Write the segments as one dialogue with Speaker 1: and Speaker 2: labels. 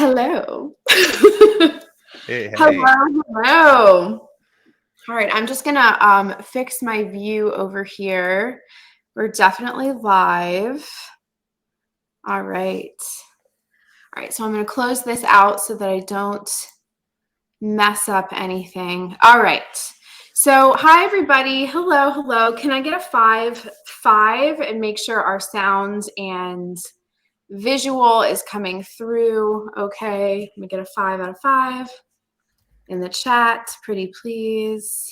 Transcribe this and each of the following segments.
Speaker 1: Hello.
Speaker 2: Hey, hey.
Speaker 1: Hello, hello. All right, I'm just gonna fix my view over here. We're definitely live. All right. All right, so I'm gonna close this out so that I don't mess up anything. All right. So hi everybody. Hello, hello. Can I get a five and make sure our sound and visual is coming through? Okay. Let me get a 5 out of 5. In the chat, pretty please.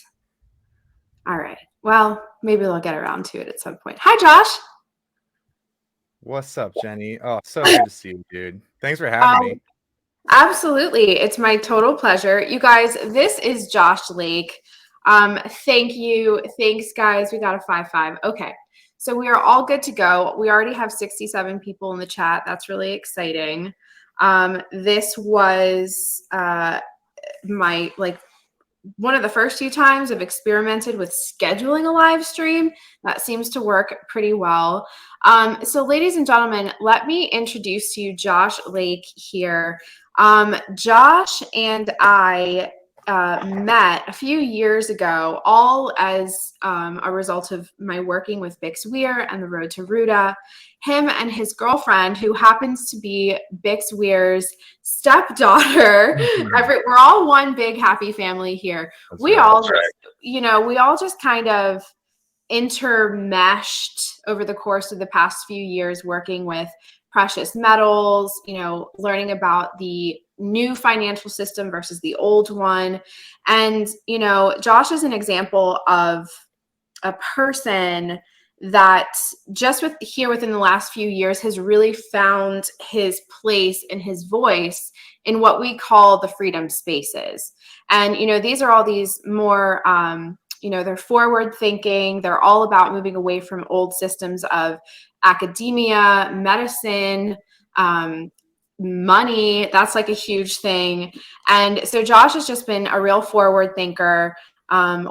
Speaker 1: All right. Well, maybe they'll get around to it at some point. Hi, Josh.
Speaker 2: What's up, Jenny? Oh, so good to see you, dude. Thanks for having
Speaker 1: Um,
Speaker 2: me.
Speaker 1: Absolutely. It's my total pleasure. You guys, this is Josh Lake. Thank you. Thanks, guys. We got a 5-5. Okay. So we are all good to go. We already have 67 people in the chat. That's really exciting. This was my one of the first few times I've experimented with scheduling a live stream. That seems to work pretty well. So ladies and gentlemen, let me introduce to you Josh Lake here. Josh and I met a few years ago, all as a result of my working with Bix Weir and the Road to Ruta. Him and his girlfriend, who happens to be Bix Weir's stepdaughter. We're all one big happy family here.
Speaker 2: That's
Speaker 1: We
Speaker 2: right.
Speaker 1: all just, we all just kind of intermeshed over the course of the past few years working with precious metals, learning about the new financial system versus the old one. And, Josh is an example of a person that just within the last few years has really found his place and his voice in what we call the freedom spaces. And, these are all these more, they're forward thinking. They're all about moving away from old systems of academia, medicine, money. That's like a huge thing. And so Josh has just been a real forward thinker.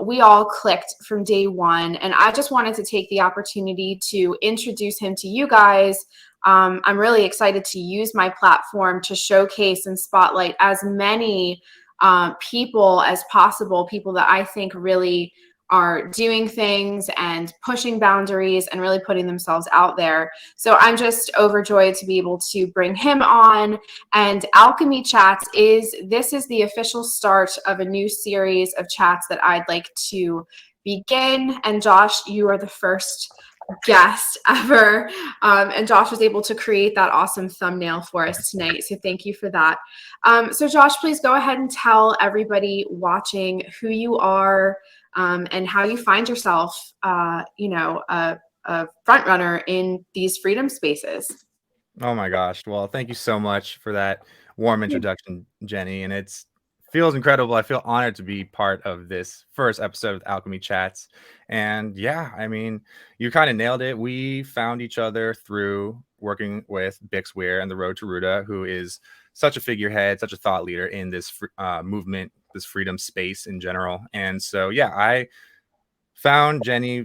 Speaker 1: We all clicked from day one, and I just wanted to take the opportunity to introduce him to you guys. I'm really excited to use my platform to showcase and spotlight as many people as possible, people that I think really are doing things and pushing boundaries and really putting themselves out there. So I'm just overjoyed to be able to bring him on. And Alchemy Chats is the official start of a new series of chats that I'd like to begin. And Josh, you are the first guest ever. And Josh was able to create that awesome thumbnail for us tonight. So thank you for that. So Josh, please go ahead and tell everybody watching who you are, and how you find yourself, a front runner in these freedom spaces.
Speaker 2: Oh my gosh. Well, thank you so much for that warm introduction, Jenny. And it feels incredible. I feel honored to be part of this first episode of Alchemy Chats. And yeah, I mean, you kind of nailed it. We found each other through working with Bix Weir and the Road to Ruta, who is such a figurehead, such a thought leader in this movement, this freedom space in general. And so, yeah, I found Jenny.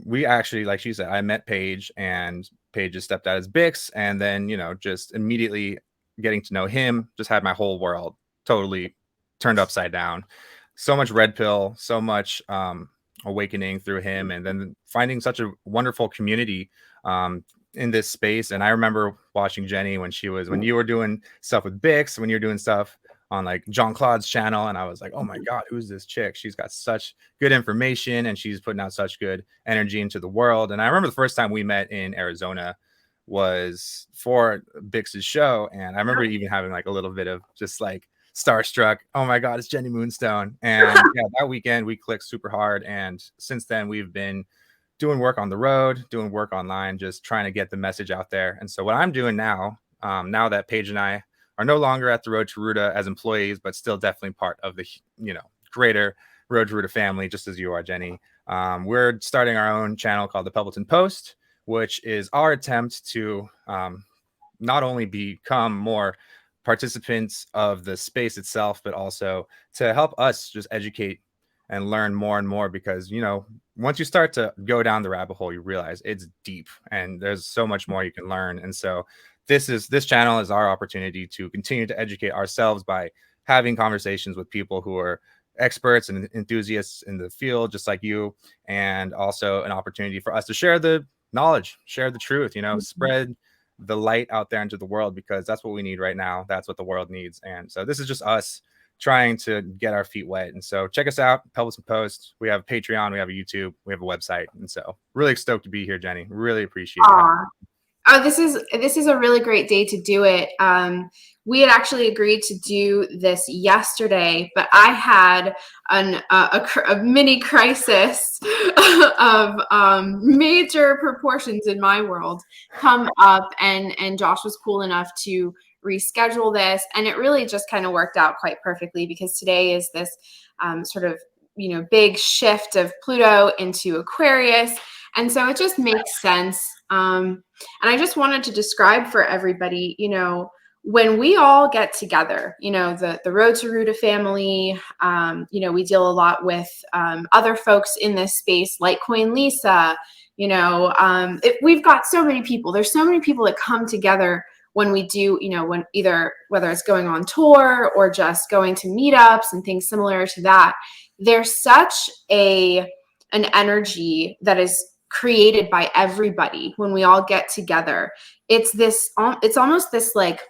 Speaker 2: We actually, like she said, I met Paige, and Paige just stepped out as Bix, and then just immediately getting to know him just had my whole world totally turned upside down. So much red pill, so much awakening through him, and then finding such a wonderful community in this space. And I remember watching Jenny when you were doing stuff with Bix, when you were doing stuff on like Jean-Claude's channel, and I was like, oh my god, who's this chick? She's got such good information, and she's putting out such good energy into the world. And I remember the first time we met in Arizona was for Bix's show, and I remember even having like a little bit of just like starstruck, oh my god, it's Jenny Moonstone. And yeah, that weekend we clicked super hard, and since then we've been doing work on the road, doing work online, just trying to get the message out there. And so what I'm doing now, now that Paige and I are no longer at the Road to Ruta as employees, but still definitely part of the greater Road to Ruta family, just as you are, Jenny. We're starting our own channel called the Pebbleton Post, which is our attempt to not only become more participants of the space itself, but also to help us just educate and learn more and more, because once you start to go down the rabbit hole, you realize it's deep and there's so much more you can learn. And so this channel is our opportunity to continue to educate ourselves by having conversations with people who are experts and enthusiasts in the field, just like you, and also an opportunity for us to share the knowledge, share the truth, spread the light out there into the world, because that's what we need right now. That's what the world needs. And so this is just us trying to get our feet wet. And so check us out, Pebbleton Post. We have Patreon, we have a YouTube, we have a website. And so really stoked to be here, Jenny. Really appreciate it.
Speaker 1: Oh, this is a really great day to do it. We had actually agreed to do this yesterday, but I had a mini crisis of major proportions in my world come up, and Josh was cool enough to reschedule this, and it really just kind of worked out quite perfectly, because today is this sort of big shift of Pluto into Aquarius, and so it just makes sense. And I just wanted to describe for everybody, when we all get together, the Road to Ruta family, we deal a lot with other folks in this space, like Coin Lisa, we've got so many people. There's so many people that come together when we do, whether it's going on tour or just going to meetups and things similar to that. There's such an energy that is created by everybody when we all get together. It's almost this like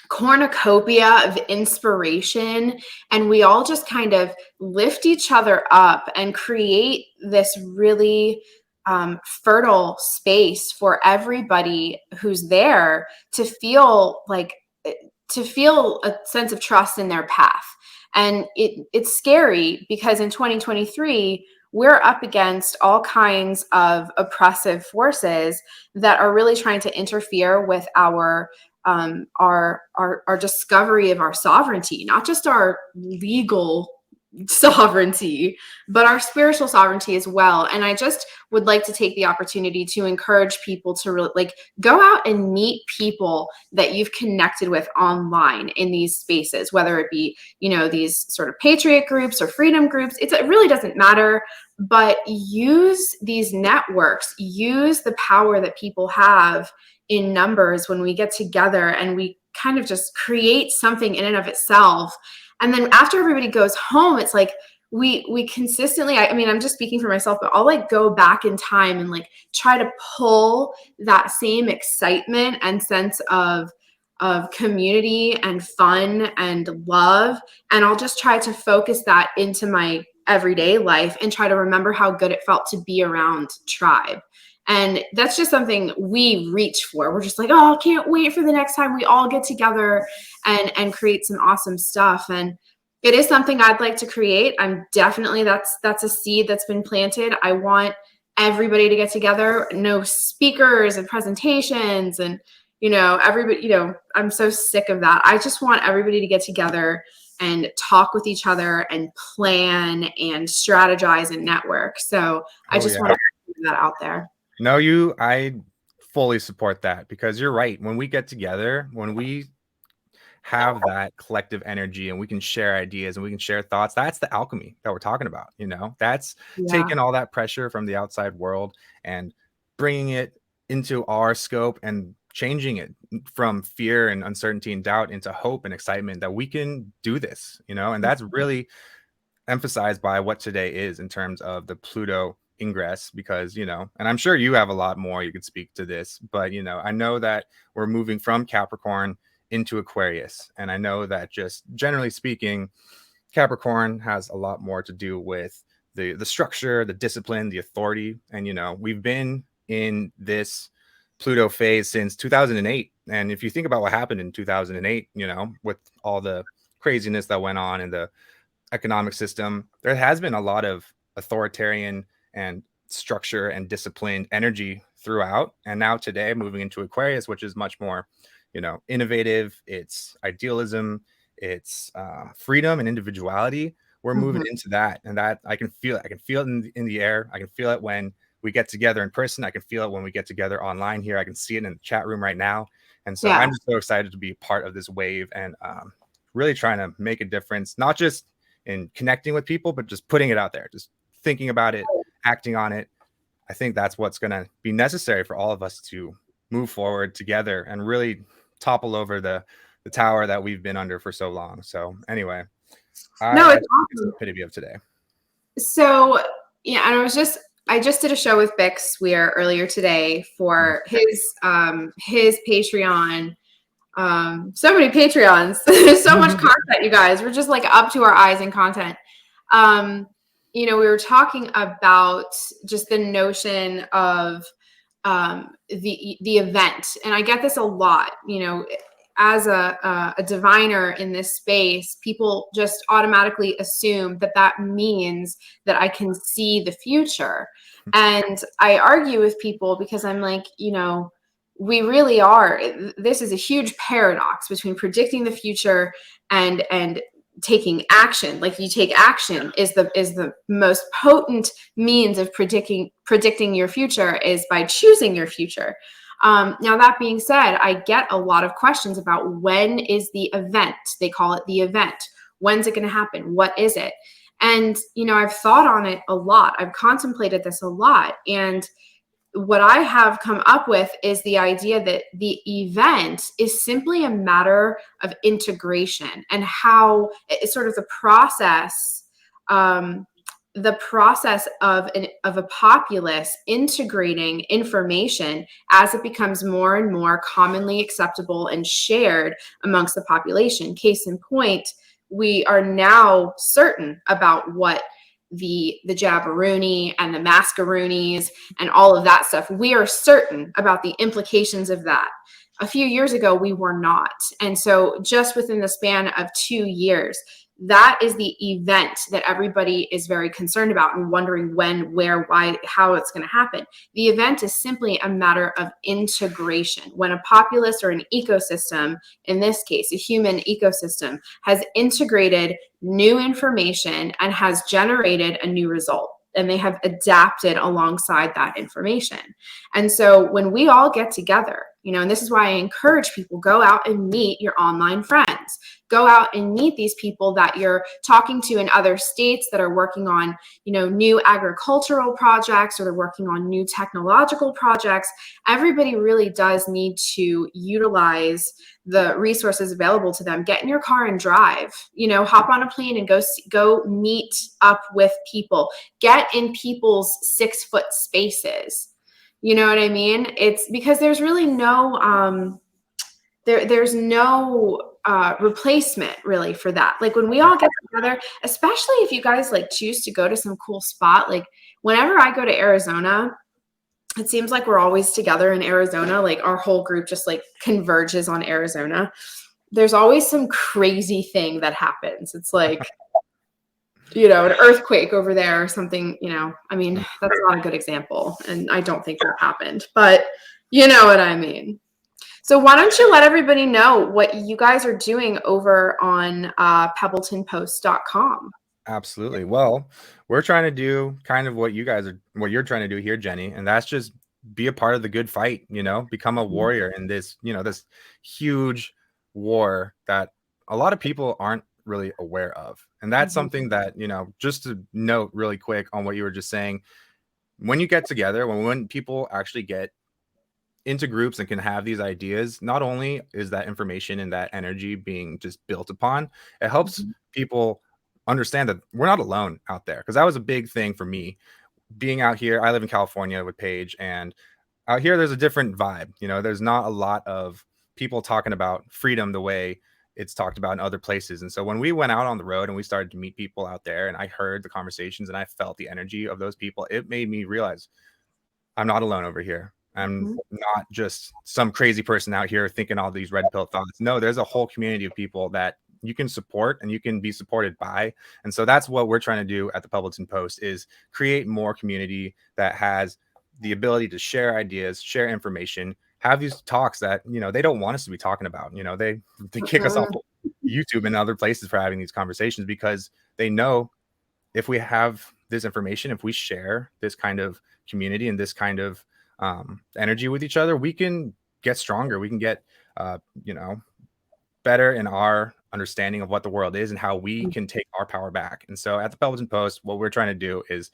Speaker 1: cornucopia of inspiration, and we all just kind of lift each other up and create this really fertile space for everybody who's there to feel a sense of trust in their path. And it's scary, because in 2023 we're up against all kinds of oppressive forces that are really trying to interfere with our discovery of our sovereignty, not just our legal sovereignty, but our spiritual sovereignty as well. And I just would like to take the opportunity to encourage people to really go out and meet people that you've connected with online in these spaces, whether it be, these sort of patriot groups or freedom groups. It really doesn't matter, but use these networks, use the power that people have in numbers when we get together and we kind of just create something in and of itself. And then after everybody goes home, it's like we consistently, I mean, I'm just speaking for myself, but I'll go back in time and try to pull that same excitement and sense of community and fun and love. And I'll just try to focus that into my everyday life and try to remember how good it felt to be around tribe. And that's just something we reach for. We're just oh, I can't wait for the next time we all get together and create some awesome stuff. And it is something I'd like to create. I'm definitely, that's a seed that's been planted. I want everybody to get together, no speakers and presentations and, everybody, I'm so sick of that. I just want everybody to get together and talk with each other and plan and strategize and network. So I just want to put that out there.
Speaker 2: No, I fully support that, because you're right. When we get together, when we have that collective energy and we can share ideas and we can share thoughts, that's the alchemy that we're talking about. That's taking all that pressure from the outside world and bringing it into our scope and changing it from fear and uncertainty and doubt into hope and excitement that we can do this, and that's really emphasized by what today is in terms of the Pluto ingress, because and I'm sure you have a lot more you could speak to this, but I know that we're moving from Capricorn into Aquarius, and I know that just generally speaking, Capricorn has a lot more to do with the structure, the discipline, the authority, and we've been in this Pluto phase since 2008. And if you think about what happened in 2008, with all the craziness that went on in the economic system, there has been a lot of authoritarian and structure and disciplined energy throughout. And now today, moving into Aquarius, which is much more, innovative, it's idealism, it's freedom and individuality. We're moving into that, and that I can feel it. I can feel it in the air. I can feel it when we get together in person. I can feel it when we get together online here. I can see it in the chat room right now. And so I'm just so excited to be part of this wave and really trying to make a difference, not just in connecting with people, but just putting it out there, just thinking about it, acting on it. I think that's what's going to be necessary for all of us to move forward together and really topple over the tower that we've been under for so long. So anyway,
Speaker 1: No,
Speaker 2: I
Speaker 1: it's
Speaker 2: think it's the
Speaker 1: awesome.
Speaker 2: epitome of today.
Speaker 1: So yeah, and I just did a show with Bix Weir earlier today for his Patreon. So many Patreons. There's so much content, you guys. We're just like up to our eyes in content. Um, you know, we were talking about just the notion of the event, and I get this a lot. You know, as a diviner in this space, people just automatically assume that that means that I can see the future, and I argue with people because I'm like, you know, we really are. This is a huge paradox between predicting the future and taking action. Like, you take action is the most potent means of predicting your future, is by choosing your future. Now, that being said, I get a lot of questions about when is the event. They call it the event. When's it going to happen? What is it? And, you know, I've thought on it a lot. I've contemplated this a lot. And what I have come up with is the idea that the event is simply a matter of integration, and how it's sort of the process of a populace integrating information as it becomes more and more commonly acceptable and shared amongst the population. Case in point, we are now certain about what the Jabberoonie and the Mascaroonies and all of that stuff. We are certain about the implications of that. A few years ago, we were not. And so just within the span of 2 years, that is the event that everybody is very concerned about and wondering when, where, why, how it's going to happen. The event is simply a matter of integration. When a populace or an ecosystem, in this case, a human ecosystem, has integrated new information and has generated a new result, and they have adapted alongside that information. And so when we all get together, you know, and this is why I encourage people, go out and meet your online friends. Go out and meet these people that you're talking to in other states that are working on, you know, new agricultural projects, or they're working on new technological projects. Everybody really does need to utilize the resources available to them. Get in your car and drive, you know, hop on a plane and go meet up with people. Get in people's 6-foot spaces. You know what I mean? It's because there's really no there's no replacement really for that. Like, when we all get together, especially if you guys like choose to go to some cool spot, like whenever I go to Arizona, it seems like we're always together in Arizona. Like, our whole group just like converges on Arizona. There's always some crazy thing that happens. It's like, you know, an earthquake over there or something, you know. I mean, that's not a good example, and I don't think that happened, but you know what I mean. So why don't you let everybody know what you guys are doing over on pebbletonpost.com?
Speaker 2: Absolutely. Well, we're trying to do kind of what you're trying to do here, Jenny, and that's just be a part of the good fight, you know, become a warrior in this, you know, this huge war that a lot of people aren't really aware of. And that's something that, you know, just to note really quick on what you were just saying, when you get together, when people actually get into groups and can have these ideas, not only is that information and that energy being just built upon, it helps people understand that we're not alone out there. Because that was a big thing for me being out here. I live in California with Paige, and out here there's a different vibe. You know, there's not a lot of people talking about freedom the way it's talked about in other places. And so when we went out on the road and we started to meet people out there, and I heard the conversations and I felt the energy of those people, it made me realize I'm not alone over here. I'm not just some crazy person out here thinking all these red pill thoughts. No, there's a whole community of people that you can support and you can be supported by. And so that's what we're trying to do at the Pebbleton Post, is create more community that has the ability to share ideas, share information, have these talks that, you know, they don't want us to be talking about. You know, they kick us off YouTube and other places for having these conversations, because they know if we have this information, if we share this kind of community and this kind of energy with each other, we can get stronger. We can get, you know, better in our understanding of what the world is and how we can take our power back. And so at the Pebbleton Post, what we're trying to do is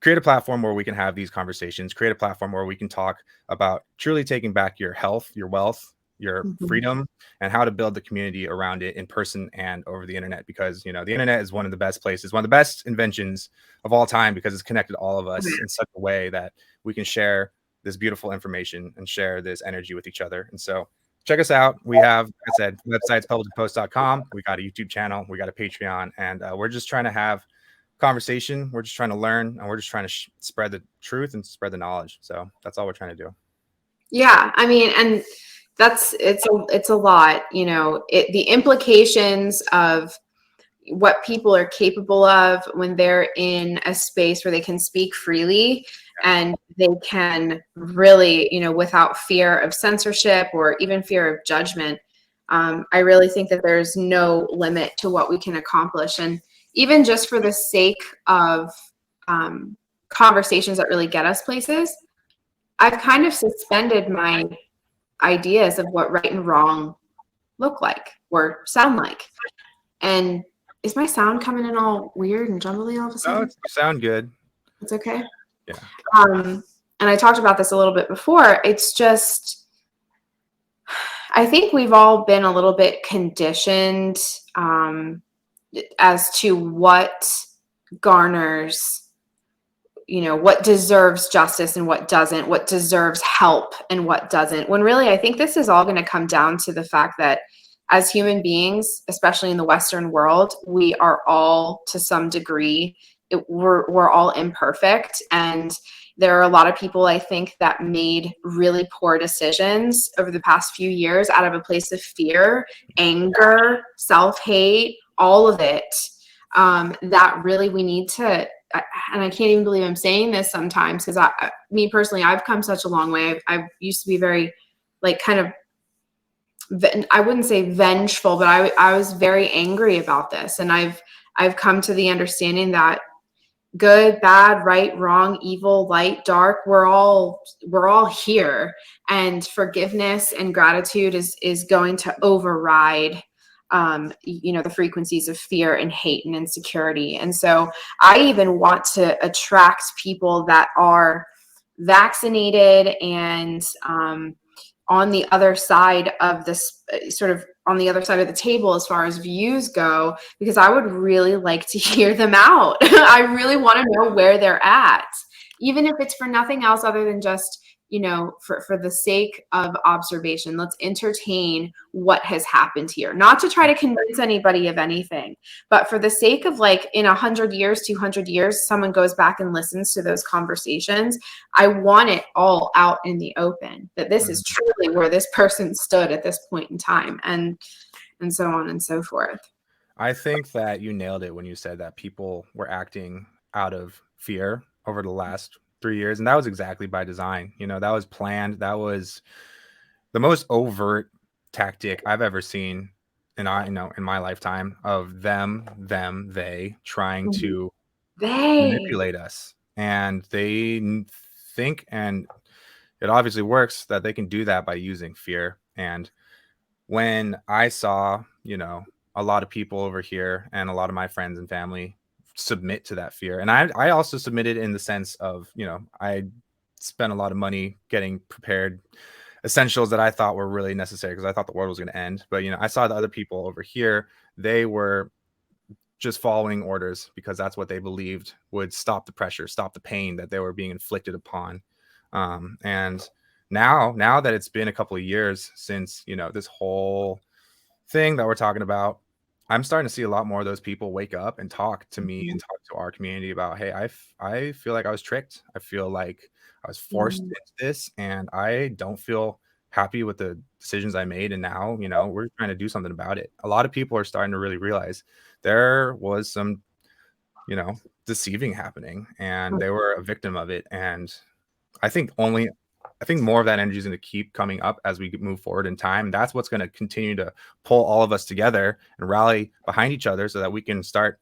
Speaker 2: create a platform where we can have these conversations, create a platform where we can talk about truly taking back your health, your wealth, your freedom, and how to build the community around it in person and over the internet. Because, you know, the internet is one of the best places, one of the best inventions of all time, because it's connected all of us in such a way that we can share this beautiful information and share this energy with each other. And so check us out. We have, like I said, websites, pebbletonpost.com. We got a YouTube channel, we got a Patreon, and we're just trying to have conversation. We're just trying to learn, and we're just trying to spread the truth and spread the knowledge. So that's all we're trying to do.
Speaker 1: Yeah, I mean, and it's a lot, you know, the implications of what people are capable of when they're in a space where they can speak freely and they can really, you know, without fear of censorship or even fear of judgment. I really think that there's no limit to what we can accomplish. And even just for the sake of conversations that really get us places, I've kind of suspended my ideas of what right and wrong look like or sound like. And is my sound coming in all weird and jumbly all of a sudden?
Speaker 2: No, you sound good.
Speaker 1: It's okay.
Speaker 2: Yeah.
Speaker 1: And I talked about this a little bit before. It's just, I think we've all been a little bit conditioned as to what garners, you know, what deserves justice and what doesn't, what deserves help and what doesn't. When really, I think this is all going to come down to the fact that as human beings, especially in the Western world, we are all to some degree, we're all imperfect. And there are a lot of people, I think, that made really poor decisions over the past few years out of a place of fear, anger, self-hate, all of it. That really we need to, and I can't even believe I'm saying this sometimes, because me personally, I've come such a long way. I used to be very, like, kind of, I wouldn't say vengeful, but I was very angry about this. And I've come to the understanding that good, bad, right, wrong, evil, light, dark, we're all here, and forgiveness and gratitude is going to override you know, the frequencies of fear and hate and insecurity. And so I even want to attract people that are vaccinated and on the other side of this, sort of on the other side of the table as far as views go, because I would really like to hear them out. I really want to know where they're at, even if it's for nothing else other than just, you know, for the sake of observation. Let's entertain what has happened here, not to try to convince anybody of anything, but for the sake of, like, in 100 years, 200 years, someone goes back and listens to those conversations. I want it all out in the open, that this is truly where this person stood at this point in time, and so on and so forth.
Speaker 2: I think that you nailed it when you said that people were acting out of fear over the last 3 years, and that was exactly by design. You know, that was planned. That was the most overt tactic I've ever seen in my lifetime of they trying to manipulate us. And they think, and it obviously works, that they can do that by using fear. And when I saw, you know, a lot of people over here and a lot of my friends and family submit to that fear, and I also submitted in the sense of, you know, I spent a lot of money getting prepared essentials that I thought were really necessary because I thought the world was going to end. But, you know, I saw the other people over here, they were just following orders because that's what they believed would stop the pressure, stop the pain that they were being inflicted upon. And now that it's been a couple of years since, you know, this whole thing that we're talking about, I'm starting to see a lot more of those people wake up and talk to me and talk to our community about, hey, I feel like I was tricked. I feel like I was forced into this, and I don't feel happy with the decisions I made. And now, you know, we're trying to do something about it. A lot of people are starting to really realize there was some, you know, deceiving happening, and they were a victim of it. And I think more of that energy is going to keep coming up as we move forward in time. That's what's going to continue to pull all of us together and rally behind each other so that we can start,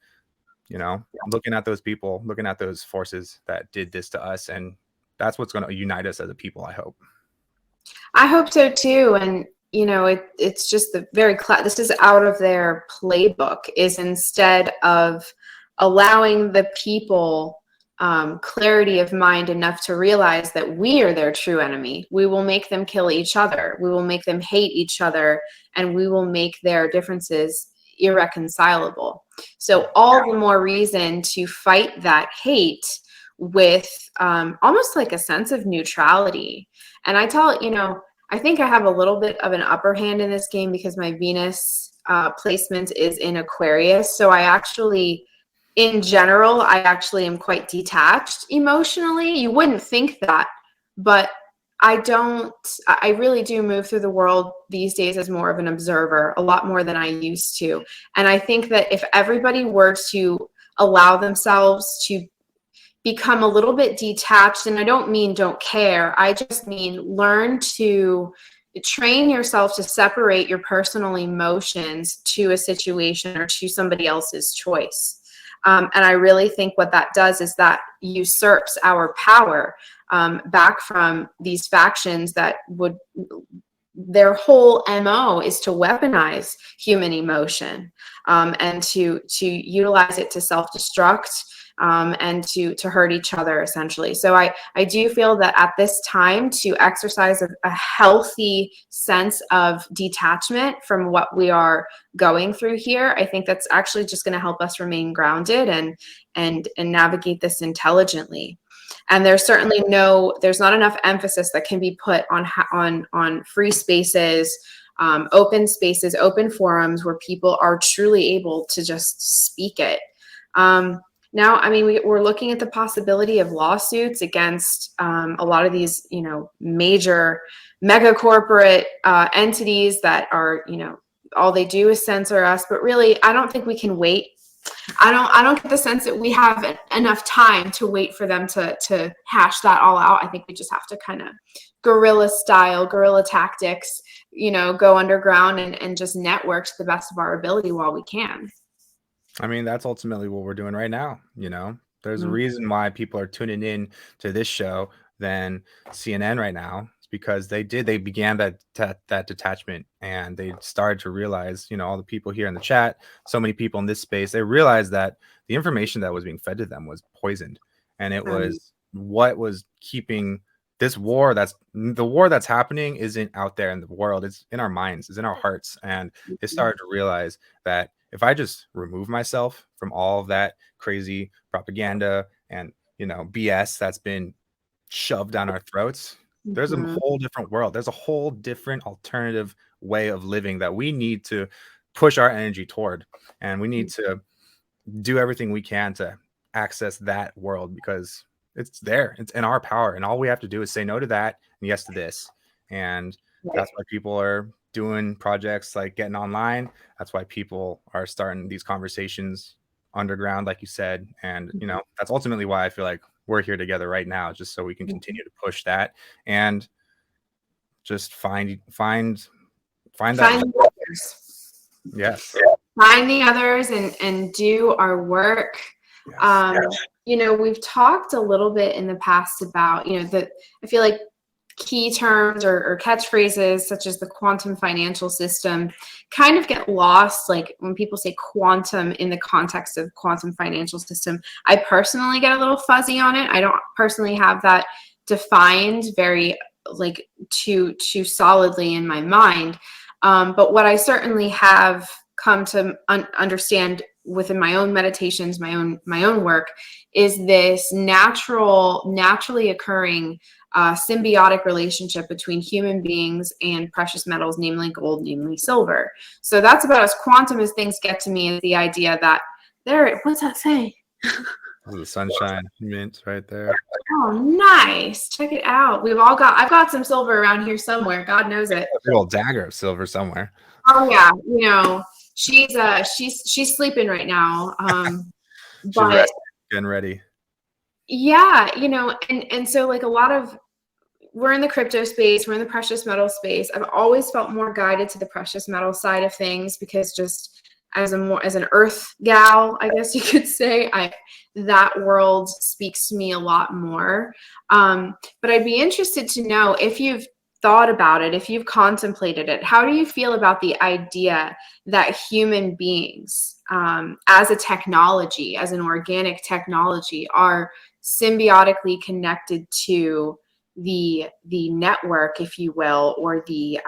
Speaker 2: you know, looking at those people, looking at those forces that did this to us. And that's what's going to unite us as a people, I hope.
Speaker 1: I hope so too. And it's just the this is out of their playbook, is instead of allowing the people clarity of mind enough to realize that we are their true enemy, we will make them kill each other, we will make them hate each other, and we will make their differences irreconcilable. So all the more reason to fight that hate with almost like a sense of neutrality. And I think I have a little bit of an upper hand in this game because my Venus placement is in Aquarius. So in general, I actually am quite detached emotionally. You wouldn't think that, but I really do move through the world these days as more of an observer, a lot more than I used to. And I think that if everybody were to allow themselves to become a little bit detached, and I don't mean don't care, I just mean learn to train yourself to separate your personal emotions to a situation or to somebody else's choice. And I really think what that does is that usurps our power back from these factions that their whole MO is to weaponize human emotion and to utilize it to self-destruct and to hurt each other, essentially. So I do feel that at this time, to exercise a healthy sense of detachment from what we are going through here, I think that's actually just going to help us remain grounded and navigate this intelligently. And there's not enough emphasis that can be put on free spaces, open spaces, open forums where people are truly able to just speak it. Now, I mean, we're looking at the possibility of lawsuits against a lot of these, major mega corporate entities that are, all they do is censor us. But really, I don't think we can wait. I don't get the sense that we have enough time to wait for them to hash that all out. I think we just have to kind of guerrilla tactics, go underground and just network to the best of our ability while we can.
Speaker 2: I mean, that's ultimately what we're doing right now. There's a reason why people are tuning in to this show than CNN right now. It's because they began that detachment, and they started to realize, all the people here in the chat, so many people in this space, they realized that the information that was being fed to them was poisoned, and it was what was keeping this war. The war that's happening isn't out there in the world. It's in our minds, it's in our hearts. And they started to realize that if I just remove myself from all of that crazy propaganda and, BS that's been shoved down our throats, there's a whole different world. There's a whole different alternative way of living that we need to push our energy toward. And we need to do everything we can to access that world, because it's there. It's in our power. And all we have to do is say no to that and yes to this. And that's why people are doing projects like Getting Online. That's why people are starting these conversations underground, like you said. And, that's ultimately why I feel like we're here together right now, just so we can continue to push that and just find that. Yes.
Speaker 1: Find the others and do our work. Yes. We've talked a little bit in the past about, I feel like key terms or catchphrases such as the quantum financial system kind of get lost. Like when people say quantum in the context of quantum financial system, I personally get a little fuzzy on it. I don't personally have that defined very too solidly in my mind. But what I certainly have come to understand within my own meditations, my own work, is this naturally occurring symbiotic relationship between human beings and precious metals, namely gold, namely silver. So that's about as quantum as things get to me, is the idea that what's that say?
Speaker 2: The sunshine mint right there.
Speaker 1: Oh, nice. Check it out. I've got some silver around here somewhere. God knows it.
Speaker 2: A big old dagger of silver somewhere.
Speaker 1: Oh yeah. She's sleeping right now. But
Speaker 2: getting ready.
Speaker 1: Yeah, and so like we're in the crypto space, we're in the precious metal space. I've always felt more guided to the precious metal side of things, because just as an earth gal, I guess you could say, that world speaks to me a lot more. But I'd be interested to know if you've thought about it, if you've contemplated it, how do you feel about the idea that human beings, as a technology, as an organic technology, are symbiotically connected to the network, if you will, or the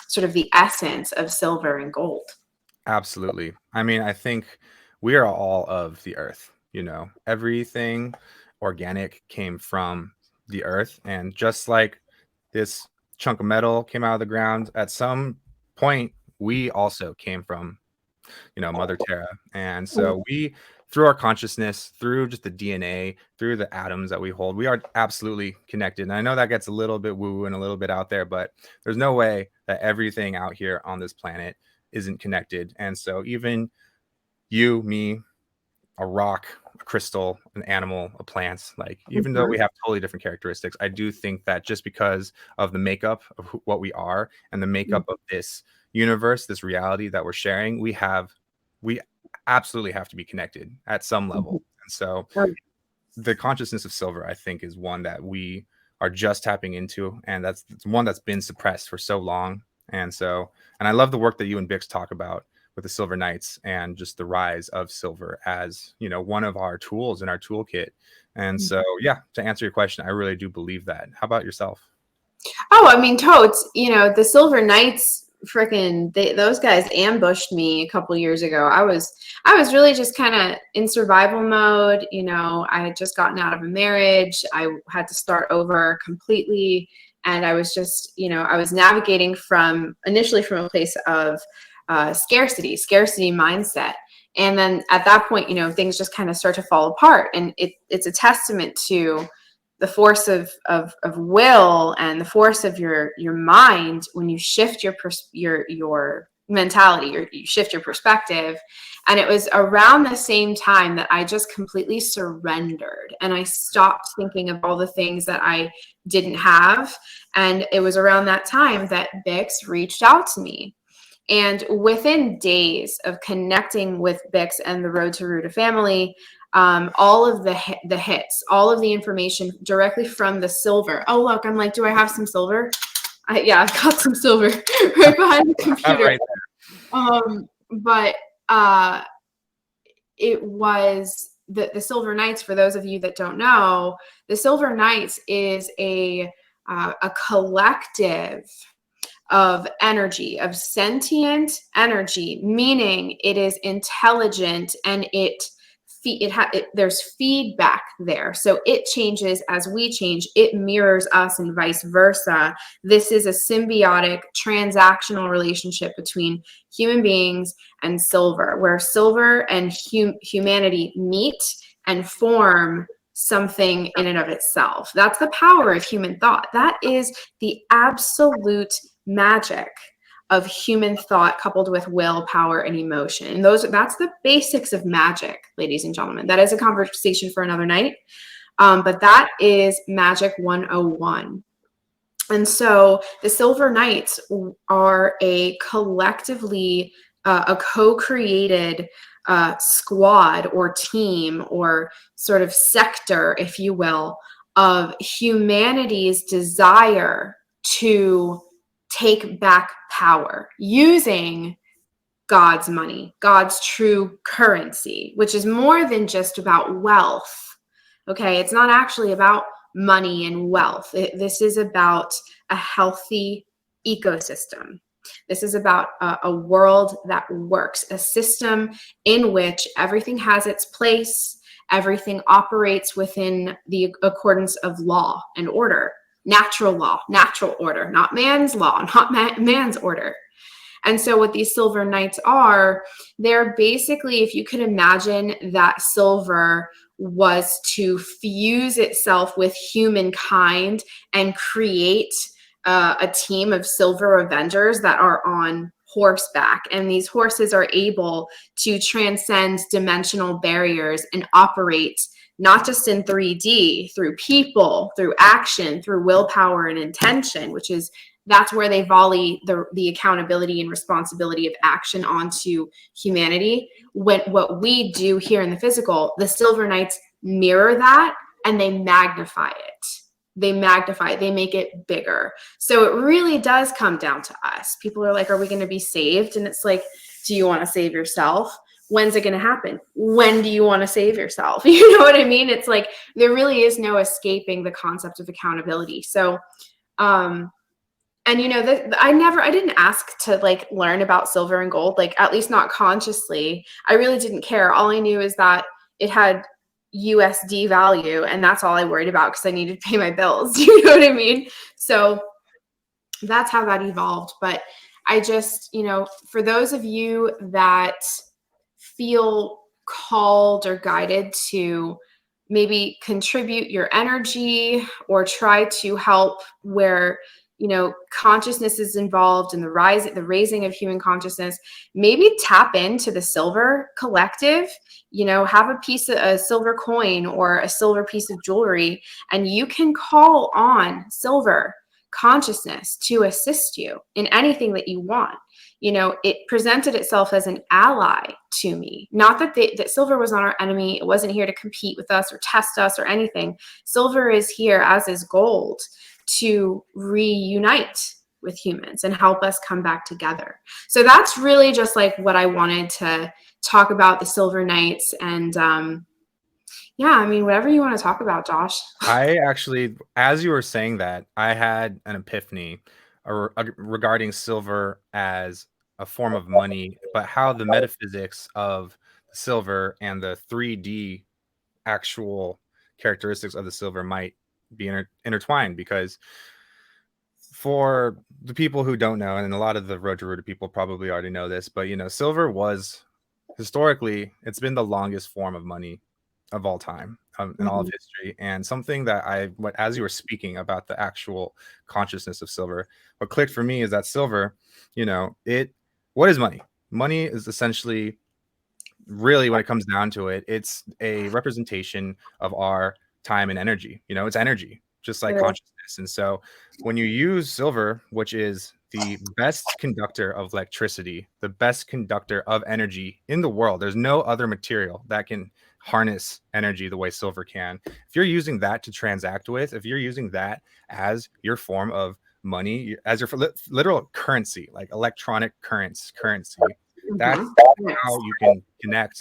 Speaker 1: sort of the essence of silver and gold?
Speaker 2: Absolutely. I mean, I think we are all of the earth, you know. Everything organic came from the earth, and just like this chunk of metal came out of the ground, at some point we also came from, you know, Mother Terra. And so we, through our consciousness, through just the DNA, through the atoms that we hold, we are absolutely connected. And I know that gets a little bit woo and a little bit out there, but there's no way that everything out here on this planet isn't connected. And so even you, me, a rock, a crystal, an animal, a plant, like even though we have totally different characteristics, I do think that just because of the makeup of what we are and the makeup of this universe, this reality that we're sharing, we absolutely have to be connected at some level. And so the consciousness of silver, I think, is one that we are just tapping into, and it's one that's been suppressed for so long. And I love the work that you and Bix talk about with the Silver Knights and just the rise of silver as, you know, one of our tools in our toolkit. And so, yeah, to answer your question, I really do believe that. How about yourself?
Speaker 1: Oh, I mean, totes. You know, the Silver Knights, freaking, those guys ambushed me a couple years ago. I was really just kind of in survival mode. You know, I had just gotten out of a marriage. I had to start over completely, and I was just, you know, I was navigating initially from a place of scarcity mindset. And then at that point, you know, things just kind of start to fall apart. And it's a testament to the force of will and the force of your mind when you shift your mentality, you shift your perspective. And it was around the same time that I just completely surrendered and I stopped thinking of all the things that I didn't have. And it was around that time that Bix reached out to me. And within days of connecting with Bix and the Road to Ruta family, all of the hits, all of the information directly from the silver. Oh, look, I'm like, do I have some silver? Yeah, I've got some silver right behind the computer.
Speaker 2: Right
Speaker 1: But it was the Silver Knights. For those of you that don't know, the Silver Knights is a collective of energy, of sentient energy, meaning it is intelligent and there's feedback there. So it changes as we change. It mirrors us and vice versa. This is a symbiotic transactional relationship between human beings and silver, where silver and humanity meet and form something in and of itself. That's the power of human thought. That is the absolute magic of human thought coupled with willpower and emotion. And that's the basics of magic, ladies and gentlemen. That is a conversation for another night. But that is Magic 101. And so the Silver Knights are a collectively, a co-created squad or team or sort of sector, if you will, of humanity's desire to take back power using God's money, God's true currency, which is more than just about wealth. Okay, it's not actually about money and wealth. This is about a healthy ecosystem. This is about a world that works, a system in which everything has its place, everything operates within the accordance of law and order. Natural law, natural order, not man's law, not man's order. And so what these Silver Knights are, they're basically, if you could imagine that silver was to fuse itself with humankind and create a team of silver avengers that are on horseback. And these horses are able to transcend dimensional barriers and operate not just in 3D, through people, through action, through willpower and intention, that's where they volley the accountability and responsibility of action onto humanity. What we do here in the physical, the Silver Knights mirror that and they magnify it. they magnify it, they make it bigger. So it really does come down to us. People are like, are we going to be saved? And it's like, do you want to save yourself? When's it going to happen? When do you want to save yourself? You know what I mean? It's like, there really is no escaping the concept of accountability. So, and you know, I didn't ask to like learn about silver and gold, like at least not consciously. I really didn't care. All I knew is that it had USD value, and that's all I worried about because I needed to pay my bills. You know what I mean? So that's how that evolved. But I just, you know, for those of you that feel called or guided to maybe contribute your energy or try to help where, you know, consciousness is involved in the raising of human consciousness, maybe tap into the silver collective, you know, have a silver coin or a silver piece of jewelry, and you can call on silver consciousness to assist you in anything that you want. You know, it presented itself as an ally to me. Not that that silver was not our enemy. It wasn't here to compete with us or test us or anything. Silver is here, as is gold, to reunite with humans and help us come back together. So that's really just like what I wanted to talk about, the Silver Knights. And yeah, I mean, whatever you want to talk about, Josh.
Speaker 2: I actually, as you were saying that, I had an epiphany regarding silver as a form of money, but how the metaphysics of silver and the 3D actual characteristics of the silver might be intertwined. Because for the people who don't know, and a lot of the Road to Ruta people probably already know this, but you know, silver was historically, it's been the longest form of money of all time, in all of history. And something that as you were speaking about the actual consciousness of silver, what clicked for me is that silver, you know, what is money? Money is essentially, really, when it comes down to it, it's a representation of our time and energy. You know, it's energy, just like consciousness. And so when you use silver, which is the best conductor of electricity, the best conductor of energy in the world, there's no other material that can harness energy the way silver can. If you're using that to transact with, if you're using that as your form of money, as your literal currency, like electronic currency, that's how you can connect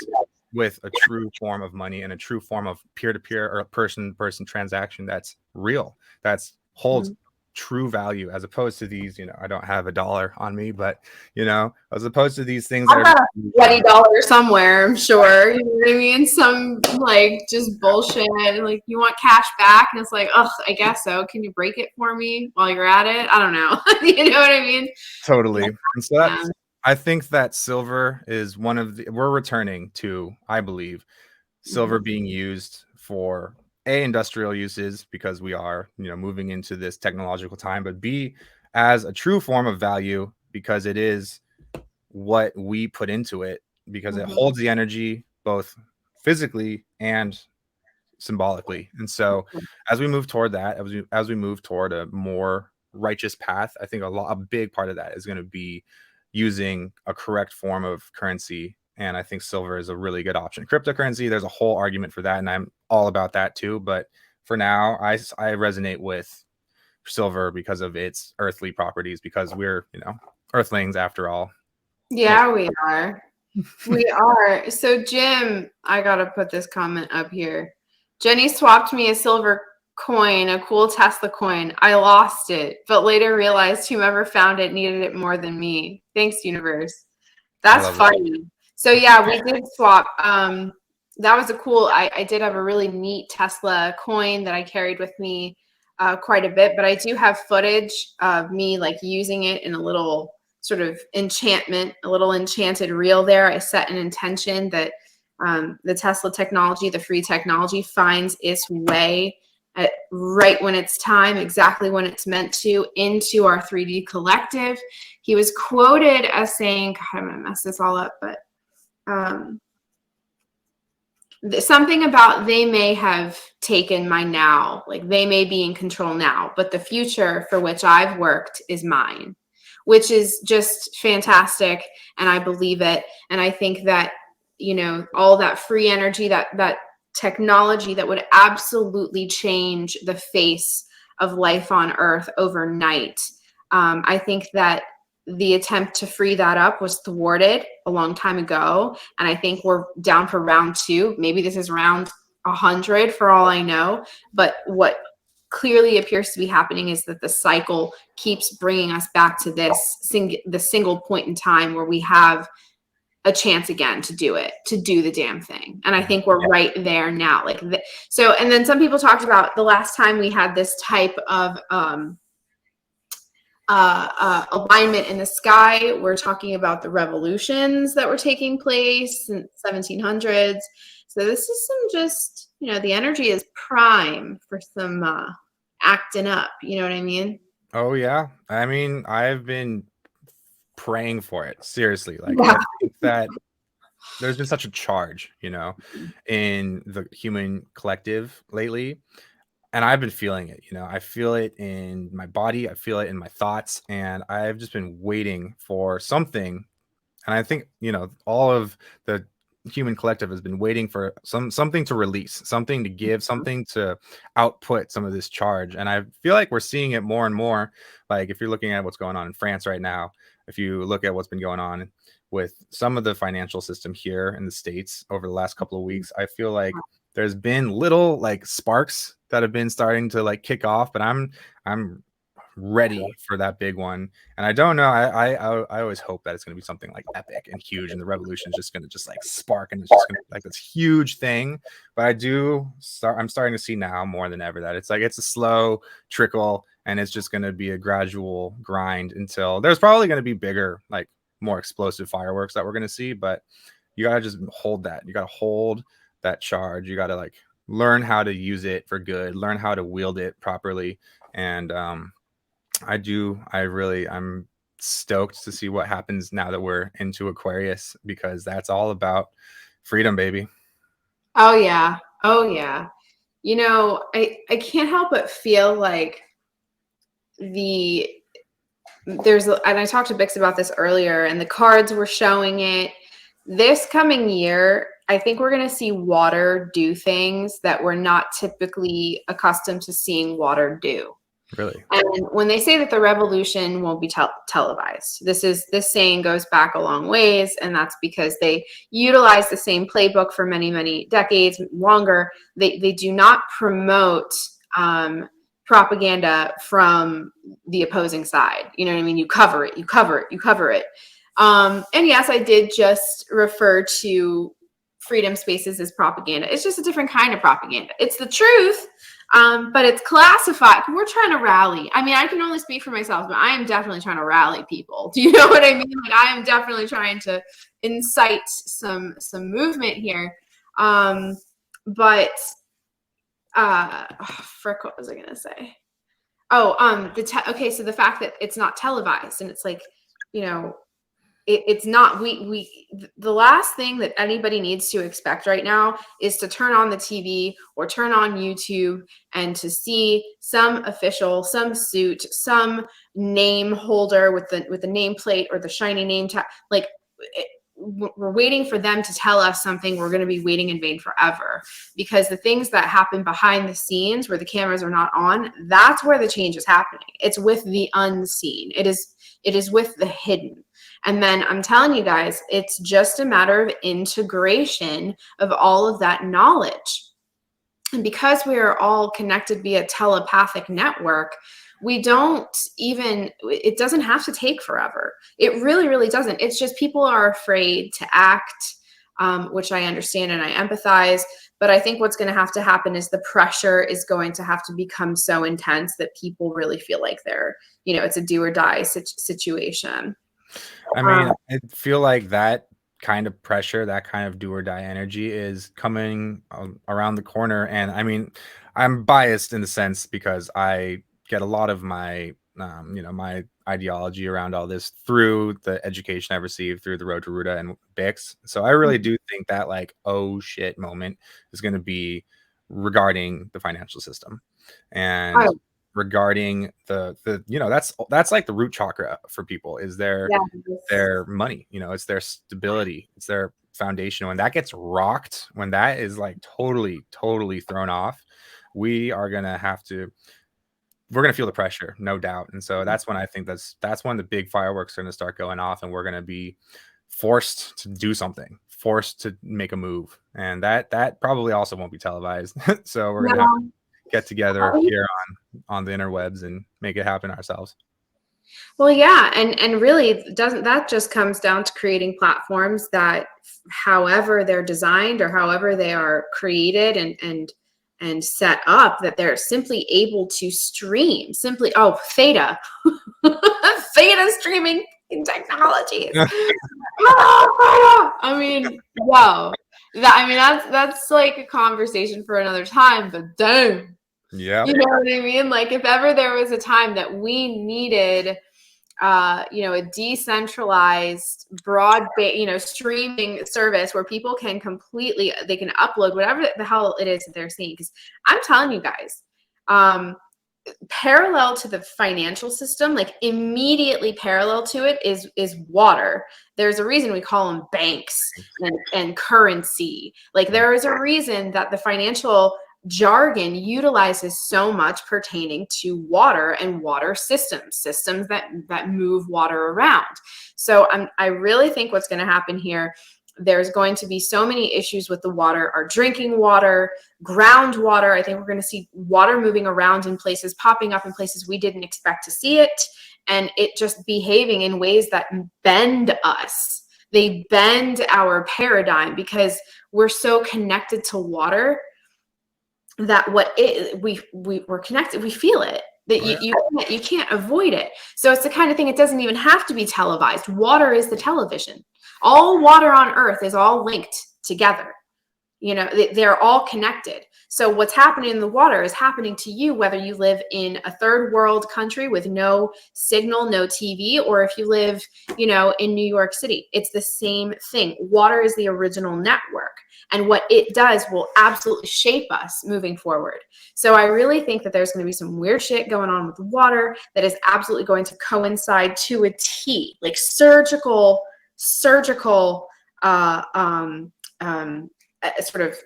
Speaker 2: with a true form of money and a true form of peer-to-peer or person-to-person transaction that's real, that's holds true value, as opposed to these, you know, I don't have a dollar on me, but you know, as opposed to these things that
Speaker 1: got a $20 somewhere, I'm sure. You know what I mean? Some like just bullshit. Like, you want cash back, and it's like, oh, I guess so. Can you break it for me while you're at it? I don't know. You know what I mean?
Speaker 2: Totally. And so that's, I think that silver is we're returning to, I believe, silver being used for industrial uses, because we are, you know, moving into this technological time, but B, as a true form of value, because it is what we put into it, because it holds the energy both physically and symbolically. And so as we move toward that, as we move toward a more righteous path, I think a big part of that is going to be using a correct form of currency. And I think silver is a really good option. Cryptocurrency, there's a whole argument for that, and I'm all about that too. But for now, I resonate with silver because of its earthly properties, because we're, you know, earthlings after all.
Speaker 1: Yeah, we are. We are. So Jim, I gotta put this comment up here. Jenny swapped me a silver coin, a cool Tesla coin. I lost it, but later realized whomever found it needed it more than me. Thanks, universe. That's funny. So yeah, we did swap. That was a cool, I did have a really neat Tesla coin that I carried with me quite a bit, but I do have footage of me like using it in a little sort of enchantment, a little enchanted reel there. I set an intention that the Tesla technology, the free technology, finds its way right when it's time, exactly when it's meant to, into our 3D collective. He was quoted as saying, God, I'm gonna mess this all up, but something about they may have taken my now, like they may be in control now, but the future for which I've worked is mine, which is just fantastic. And I believe it. And I think that, you know, all that free energy, that technology that would absolutely change the face of life on Earth overnight. I think that the attempt to free that up was thwarted a long time ago. And I think we're down for round 2. Maybe this is round 100 for all I know. But what clearly appears to be happening is that the cycle keeps bringing us back to the single point in time where we have a chance again to do the damn thing. And I think we're right there now. So, and then some people talked about the last time we had this type of alignment in the sky. We're talking about the revolutions that were taking place in 1700s. So this is some just, the energy is prime for some acting up. You know what I mean?
Speaker 2: Oh yeah. I mean, I've been praying for it. Seriously. Like
Speaker 1: Yeah.
Speaker 2: I think that there's been such a charge, in the human collective lately. And I've been feeling it, I feel it in my body. I feel it in my thoughts. And I've just been waiting for something. And I think, all of the human collective has been waiting for something to release, something to give, something to output some of this charge. And I feel like we're seeing it more and more. Like if you're looking at what's going on in France right now, if you look at what's been going on with some of the financial system here in the States over the last couple of weeks, I feel like there's been little like sparks that have been starting to like kick off, but I'm ready for that big one. And I don't know, I always hope that it's going to be something like epic and huge, and the revolution is just going to just like spark, and it's just going to be like this huge thing. But I'm starting to see now more than ever that it's a slow trickle, and it's just going to be a gradual grind until there's probably going to be bigger, like more explosive fireworks that we're going to see. But you got to just hold that. You got to hold that charge. You got to like learn how to use it for good, learn how to wield it properly. And I'm stoked to see what happens now that we're into Aquarius, because that's all about freedom, baby.
Speaker 1: Oh yeah. Oh yeah. I can't help but feel like and I talked to Bix about this earlier, and the cards were showing it. This coming year, I think we're going to see water do things that we're not typically accustomed to seeing water do.
Speaker 2: Really?
Speaker 1: And when they say that the revolution won't be televised, this saying goes back a long ways, and that's because they utilize the same playbook for many, many decades longer. They do not promote propaganda from the opposing side. You know what I mean? You cover it, you cover it, you cover it. And yes, I did just refer to freedom spaces as propaganda. It's just a different kind of propaganda. It's the truth. But it's classified. We're trying to rally. I mean, I can only speak for myself, but I am definitely trying to rally people. Do you know what I mean? Like, I am definitely trying to incite some movement here. Frick, what was I gonna say? Oh, okay. So the fact that it's not televised, and it's like, it's not, the last thing that anybody needs to expect right now is to turn on the TV or turn on YouTube and to see some official, some suit, some name holder with the nameplate or the shiny name tag. Like, we're waiting for them to tell us something. We're going to be waiting in vain forever, because the things that happen behind the scenes where the cameras are not on, that's where the change is happening. It's with the unseen. It is with the hidden. And then I'm telling you guys, it's just a matter of integration of all of that knowledge. And because we are all connected via telepathic network, it doesn't have to take forever. It really, really doesn't. It's just people are afraid to act, which I understand and I empathize. But I think what's going to have to happen is the pressure is going to have to become so intense that people really feel like they're, it's a do or die situation.
Speaker 2: I mean, I feel like that kind of pressure, that kind of do or die energy is coming around the corner. And I mean, I'm biased in the sense because I get a lot of my, my ideology around all this through the education I received through the Road to Ruta and Bix. So I really do think that like, oh shit moment is going to be regarding the financial system. And regarding the that's like the root chakra for people, is their money, it's their stability, it's their foundation. When that gets rocked, when that is like totally thrown off, we are gonna have to we're going to feel the pressure, no doubt. And so that's when I think that's when the big fireworks are going to start going off, and we're going to be forced to do something, forced to make a move. And that probably also won't be televised. So we're going to have to get together here on the interwebs and make it happen ourselves.
Speaker 1: Well, yeah, and really doesn't that just comes down to creating platforms that, however they're designed or however they are created and set up, that they're simply able to stream simply. Oh, theta. Theta streaming technologies. I mean, wow. That's like a conversation for another time, but damn.
Speaker 2: Yeah.
Speaker 1: You know what I mean? Like, if ever there was a time that we needed a decentralized broadband, streaming service where people can they can upload whatever the hell it is that they're seeing. Because I'm telling you guys, parallel to the financial system, like immediately parallel to it is water. There's a reason we call them banks and currency. Like, there is a reason that the financial jargon utilizes so much pertaining to water and water systems that move water around. So I really think what's going to happen here, there's going to be so many issues with the water, our drinking water, groundwater. I think we're going to see water moving around in places, popping up in places we didn't expect to see it, and it just behaving in ways that bend us. They bend our paradigm because we're so connected to water that we're connected, we feel it, that you can't avoid it. So it's the kind of thing, it doesn't even have to be televised. Water is the television. All water on earth is all linked together. They're all connected. So what's happening in the water is happening to you, whether you live in a third world country with no signal, no TV, or if you live, in New York City. It's the same thing. Water is the original network, and what it does will absolutely shape us moving forward. So I really think that there's going to be some weird shit going on with water that is absolutely going to coincide to a T, like surgical sort of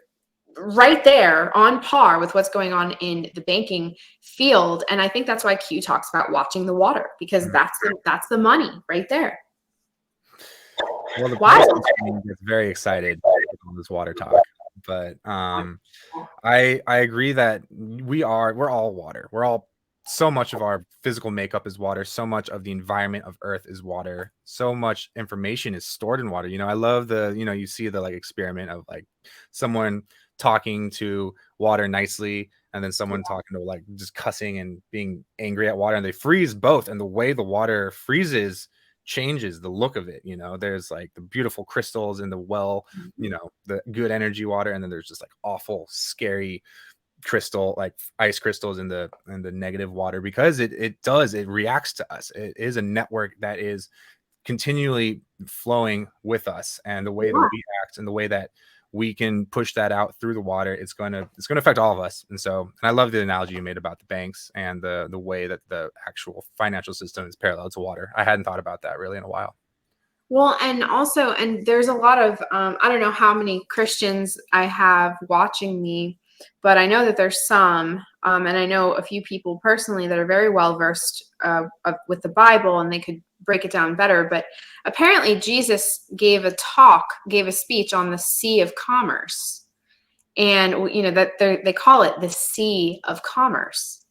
Speaker 1: right there on par with what's going on in the banking field. And I think that's why Q talks about watching the water, because that's the money right there.
Speaker 2: Well, the person gets very excited on this water talk, but I agree that we're all water. We're all, so much of our physical makeup is water. So much of the environment of Earth is water. So much information is stored in water. I love you see the experiment of someone talking to water nicely, and then someone talking to just cussing and being angry at water, and they freeze both. And the way the water freezes changes the look of it. There's the beautiful crystals in the well, the good energy water, and then there's just awful, scary crystal, ice crystals in the negative water, because it reacts to us. It is a network that is continually flowing with us, and the way that we act and the way that we can push that out through the water, it's going to affect all of us. And I love the analogy you made about the banks and the way that the actual financial system is parallel to water. I hadn't thought about that really in a while.
Speaker 1: Well, and there's a lot of I don't know how many Christians I have watching me, but I know that there's some, and I know a few people personally that are very well versed with the Bible, and they could break it down better. But apparently Jesus gave a speech on the Sea of Commerce, and that they call it the Sea of Commerce.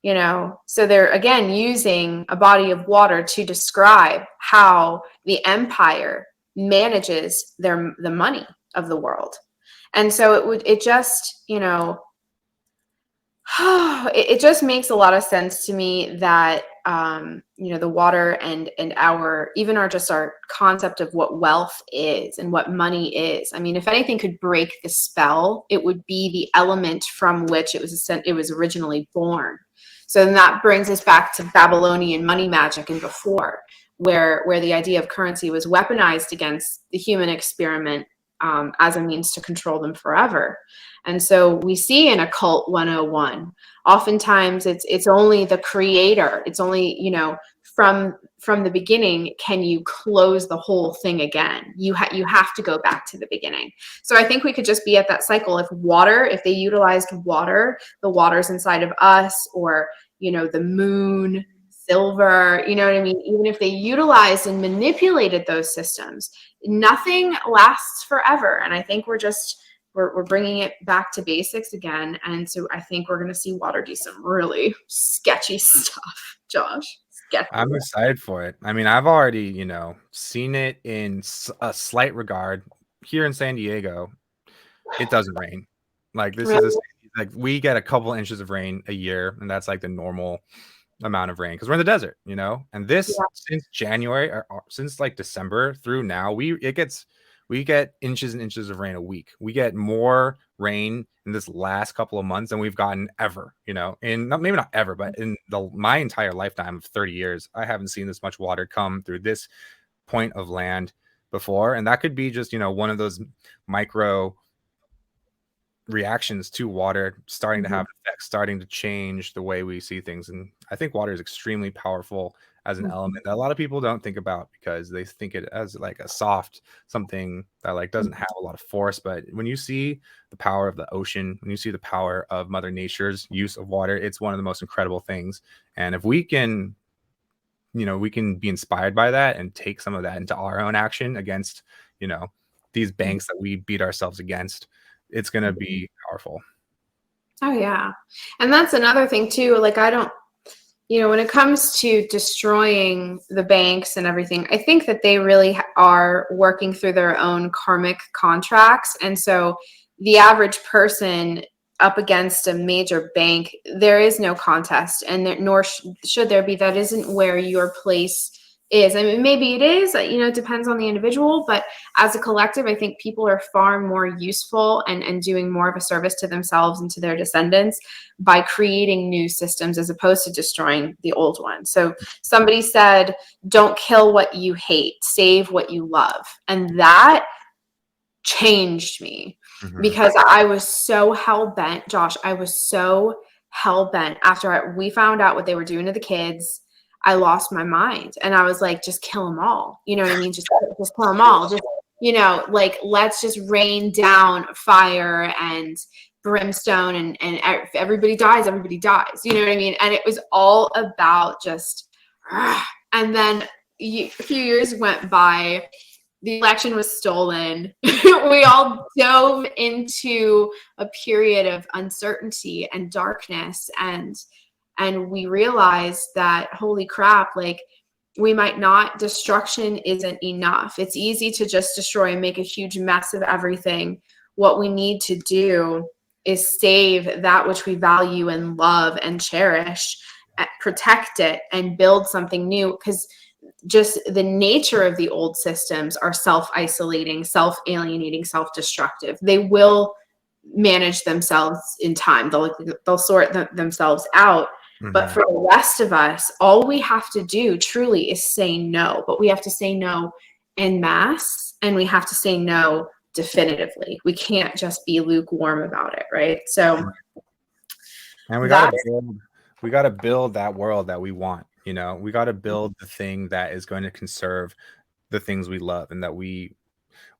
Speaker 1: So they're again using a body of water to describe how the empire manages the money of the world. And so it just makes a lot of sense to me that the water and our concept of what wealth is and what money is. I mean, if anything could break the spell, it would be the element from which it was originally born. So then that brings us back to Babylonian money magic and before, where the idea of currency was weaponized against the human experiment as a means to control them forever. And so we see in Occult 101, oftentimes it's only the creator. It's only, from the beginning, can you close the whole thing again? You have to go back to the beginning. So I think we could just be at that cycle. If they utilized water, the water's inside of us, or the moon, silver, you know what I mean? Even if they utilized and manipulated those systems, nothing lasts forever. And I think we're bringing it back to basics again. And so I think we're going to see water do some really sketchy stuff, Josh. Sketchy.
Speaker 2: I'm excited for it. I mean, I've already, seen it in a slight regard here in San Diego. It doesn't rain. Like this
Speaker 1: Really?
Speaker 2: is like we get a couple inches of rain a year, and that's like the normal amount of rain because we're in the desert, And this
Speaker 1: Yeah.
Speaker 2: since January or since like December through now, we get inches and inches of rain a week. We get more rain in this last couple of months than we've gotten ever, in maybe not ever, but in my entire lifetime of 30 years, I haven't seen this much water come through this point of land before. And that could be just, one of those micro reactions to water starting to have effects, starting to change the way we see things. And I think water is extremely powerful as an element that a lot of people don't think about because they think it as like a soft something that like doesn't have a lot of force. But when you see the power of the ocean, when you see the power of Mother Nature's use of water, it's one of the most incredible things. And if we can we can be inspired by that and take some of that into our own action against these banks that we beat ourselves against, it's going to be powerful.
Speaker 1: Oh yeah. And that's another thing too. Like I don't, when it comes to destroying the banks and everything, I think that they really are working through their own karmic contracts. And so the average person up against a major bank, there is no contest, and nor should there be. That isn't where your place is. I mean, maybe it is, it depends on the individual, but as a collective, I think people are far more useful and doing more of a service to themselves and to their descendants by creating new systems as opposed to destroying the old ones. So somebody said, don't kill what you hate, save what you love. And that changed me because I was so hell-bent, Josh, I was so hell-bent after we found out what they were doing to the kids. I lost my mind and I was like, just kill them all. You know what I mean? Just kill them all. Just, like, let's just rain down fire and brimstone and if everybody dies, everybody dies. You know what I mean? And it was all about just, and then a few years went by. The election was stolen. We all dove into a period of uncertainty and darkness, and we realized that, holy crap, like destruction isn't enough. It's easy to just destroy and make a huge mess of everything. What we need to do is save that which we value and love and cherish, protect it, and build something new, because just the nature of the old systems are self-isolating, self-alienating, self-destructive. They will manage themselves in time. They'll sort themselves out. But for the rest of us, all we have to do truly is say no. But we have to say no en masse, and we have to say no definitively. We can't just be lukewarm about it, right? So,
Speaker 2: and we gotta build that world that we want. We got to build the thing that is going to conserve the things we love and that we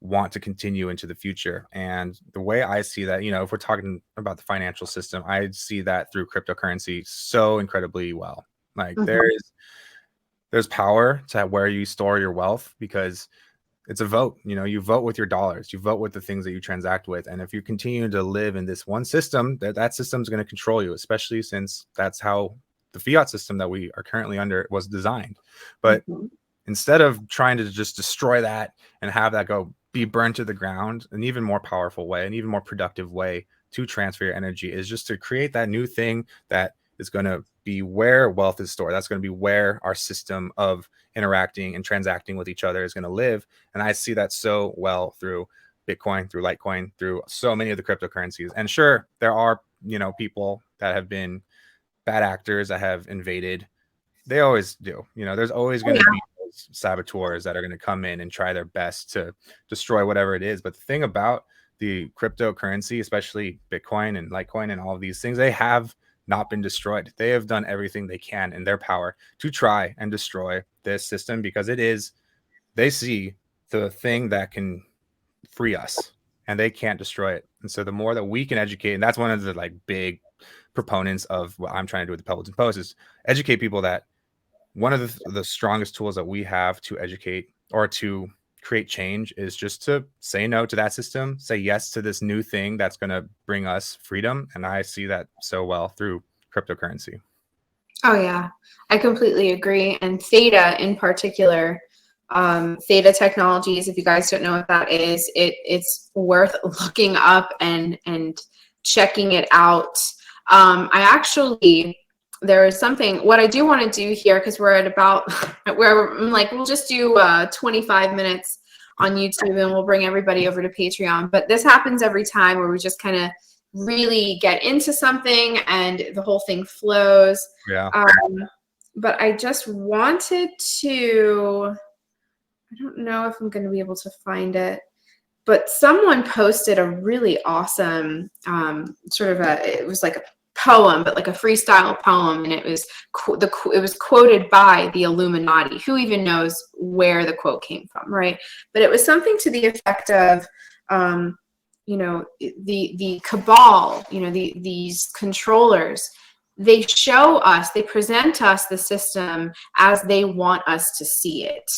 Speaker 2: want to continue into the future. And the way I see that, if we're talking about the financial system, I see that through cryptocurrency so incredibly well. Like there's power to where you store your wealth because it's a vote. You vote with your dollars, you vote with the things that you transact with. And if you continue to live in this one system, that system is going to control you, especially since that's how the fiat system that we are currently under was designed. But instead of trying to just destroy that and have that be burned to the ground, an even more powerful way, an even more productive way to transfer your energy is just to create that new thing that is going to be where wealth is stored. That's going to be where our system of interacting and transacting with each other is going to live. And I see that so well through Bitcoin, through Litecoin, through so many of the cryptocurrencies. And sure, there are, people that have been bad actors that have invaded. They always do. There's always going to be those saboteurs that are going to come in and try their best to destroy whatever it is. But the thing about the cryptocurrency, especially Bitcoin and Litecoin and all of these things, they have not been destroyed. They have done everything they can in their power to try and destroy this system because they see the thing that can free us and they can't destroy it. And so the more that we can educate, and that's one of the big proponents of what I'm trying to do with the Pebbleton Post is educate people that one of the strongest tools that we have to educate or to create change is just to say no to that system, say yes to this new thing that's going to bring us freedom. And I see that so well through cryptocurrency.
Speaker 1: Oh yeah, I completely agree. And Theta in particular, Theta Technologies, if you guys don't know what that is, it's worth looking up and checking it out. I actually, there is something, what I do want to do here, because we're at about where I'm like, we'll just do 25 minutes on YouTube and we'll bring everybody over to Patreon. But this happens every time where we just kind of really get into something and the whole thing flows.
Speaker 2: Yeah.
Speaker 1: But I just wanted to, I don't know if I'm going to be able to find it, but someone posted a really awesome it was like a poem, but like a freestyle poem, and it was it was quoted by the Illuminati. Who even knows where the quote came from, right? But it was something to the effect of, the cabal, these controllers, they show us, they present us the system as they want us to see it.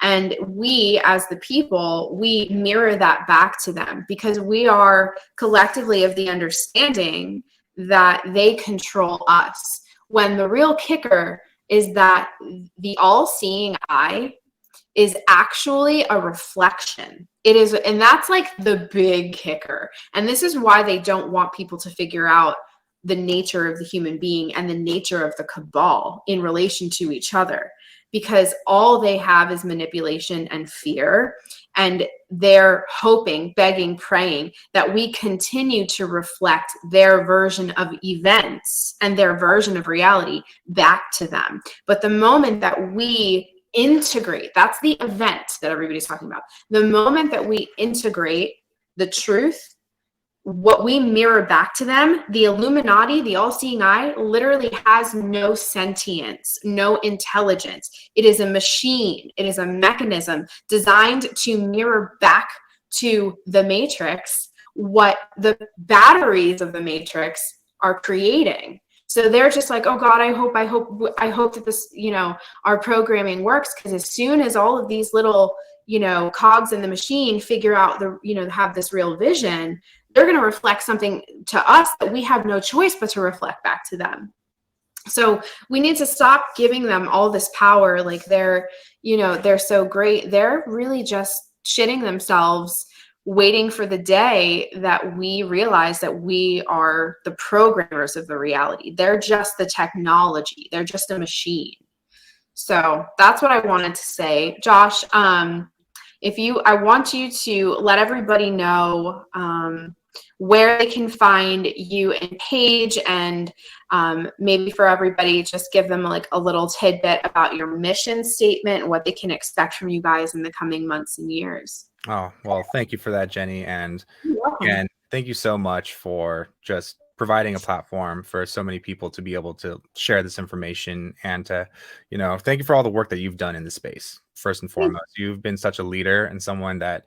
Speaker 1: And we, as the people, we mirror that back to them because we are collectively of the understanding that they control us. When the real kicker is that the all-seeing eye is actually a reflection. It is, and that's like the big kicker. And this is why they don't want people to figure out the nature of the human being and the nature of the cabal in relation to each other, because all they have is manipulation and fear. And they're hoping, begging, praying that we continue to reflect their version of events and their version of reality back to them. But the moment that we integrate, that's the event that everybody's talking about. The moment that we integrate the truth, what we mirror back to them, the Illuminati, the all-seeing eye, literally has no sentience, no intelligence. It is a machine. It is a mechanism designed to mirror back to the matrix what the batteries of the matrix are creating. So they're just like, oh God, I hope that this, our programming works, because as soon as all of these little, cogs in the machine figure out have this real vision, they're going to reflect something to us that we have no choice but to reflect back to them. So we need to stop giving them all this power. Like they're so great. They're really just shitting themselves, waiting for the day that we realize that we are the programmers of the reality. They're just the technology. They're just a machine. So that's what I wanted to say. Josh, I want you to let everybody know where they can find you and Paige, and maybe for everybody, just give them like a little tidbit about your mission statement and what they can expect from you guys in the coming months and years.
Speaker 2: Oh, well, thank you for that, Jenny. And again, thank you so much for just providing a platform for so many people to be able to share this information, and to, thank you for all the work that you've done in this space. First and foremost, you've been such a leader and someone that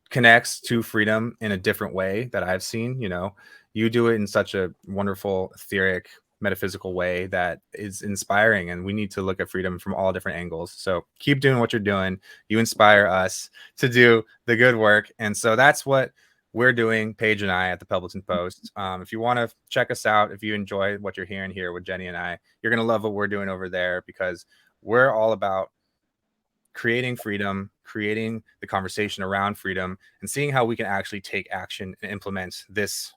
Speaker 2: connects to freedom in a different way that I've seen. You do it in such a wonderful, etheric, metaphysical way that is inspiring, and we need to look at freedom from all different angles. So keep doing what you're doing. You inspire us to do the good work, and so that's what we're doing, Paige and I, at the Pebbleton Post. If you want to check us out, if you enjoy what you're hearing here with Jenny and I, you're going to love what we're doing over there, because we're all about creating freedom, creating the conversation around freedom, and seeing how we can actually take action and implement this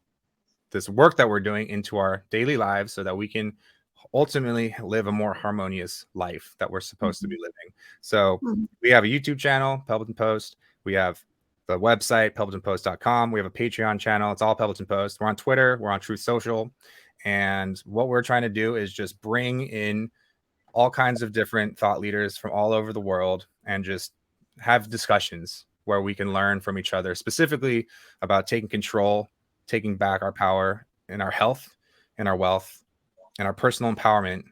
Speaker 2: work that we're doing into our daily lives, so that we can ultimately live a more harmonious life that we're supposed to be living. So we have a YouTube channel, Pebbleton Post. We have the website, pebbletonpost.com. We have a Patreon channel. It's all Pebbleton Post. We're on Twitter. We're on Truth Social. And what we're trying to do is just bring in all kinds of different thought leaders from all over the world and just have discussions where we can learn from each other, specifically about taking control, taking back our power in our health, in our wealth, and our personal empowerment,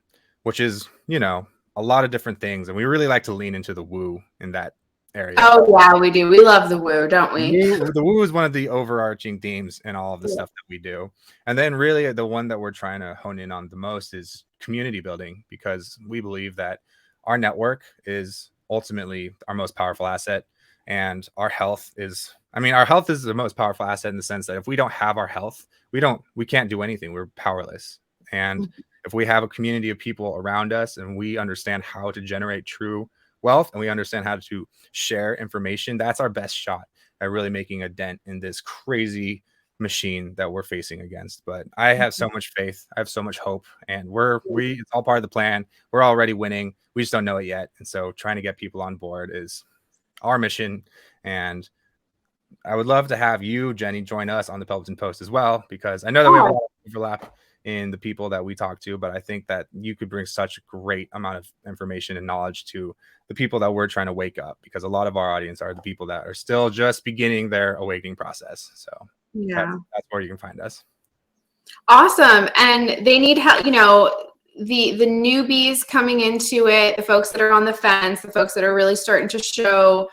Speaker 2: which is, a lot of different things. And we really like to lean into the woo in that area.
Speaker 1: Oh yeah, we do. We love the woo, don't we?
Speaker 2: The woo is one of the overarching themes in all of the
Speaker 1: Yeah.
Speaker 2: stuff that we do. And then really the one that we're trying to hone in on the most is community building, because we believe that our network is ultimately our most powerful asset. And our health is, I mean, our health is the most powerful asset in the sense that if we don't have our health, we can't do anything. We're powerless. And if we have a community of people around us and we understand how to generate true wealth and we understand how to share information, that's our best shot at really making a dent in this crazy machine that we're facing against. But I have so much faith, I have so much hope, and it's all part of the plan. We're already winning, we just don't know it yet. And so trying to get people on board is our mission. And I would love to have you, Jenny, join us on the Pebbleton Post as well, because I know that we have a lot of overlap in the people that we talk to, but I think that you could bring such a great amount of information and knowledge to the people that we're trying to wake up, because a lot of our audience are the people that are still just beginning their awakening process. So
Speaker 1: Yeah.
Speaker 2: that's where you can find us.
Speaker 1: Awesome. And they need help, you know, the newbies coming into it, the folks that are on the fence, the folks that are really starting to show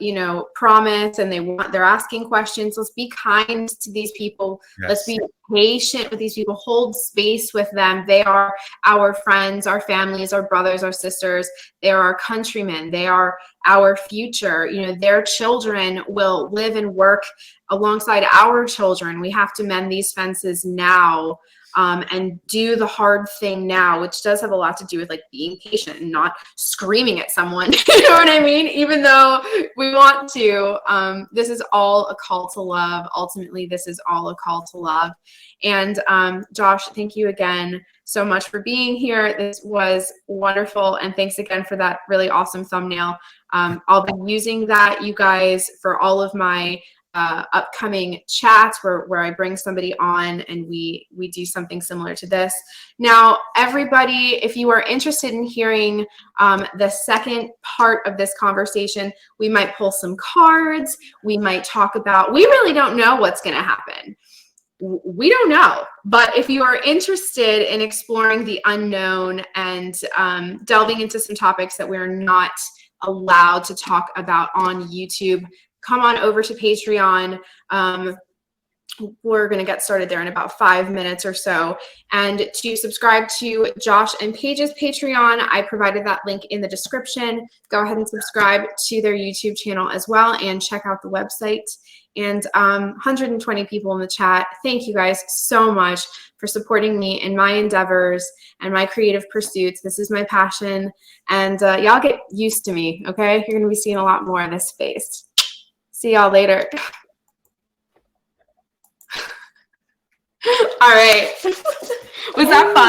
Speaker 1: you know, promise, and they're asking questions. Let's be kind to these people.
Speaker 2: Yes.
Speaker 1: Let's be patient with these people, hold space with them. They are our friends, our families, our brothers, our sisters. They are our countrymen. They are our future. You know, their children will live and work alongside our children. We have to mend these fences now. And do the hard thing now, which does have a lot to do with like being patient and not screaming at someone. You know what I mean? Even though we want to, this is all a call to love. Ultimately, this is all a call to love. And Josh, thank you again so much for being here. This was wonderful. And thanks again for that really awesome thumbnail. I'll be using that, you guys, for all of my upcoming chats where I bring somebody on and we do something similar to this. Now, everybody, if you are interested in hearing the second part of this conversation, we might pull some cards. We might talk about, we really don't know what's going to happen. We don't know. But if you are interested in exploring the unknown and delving into some topics that we're not allowed to talk about on YouTube, come on over to Patreon. We're going to get started there in about 5 minutes or so. And to subscribe to Josh and Paige's Patreon, I provided that link in the description. Go ahead and subscribe to their YouTube channel as well and check out the website. And 120 people in the chat. Thank you guys so much for supporting me in my endeavors and my creative pursuits. This is my passion. And y'all get used to me, okay? You're going to be seeing a lot more of this space. See y'all later. All right. Was that fun?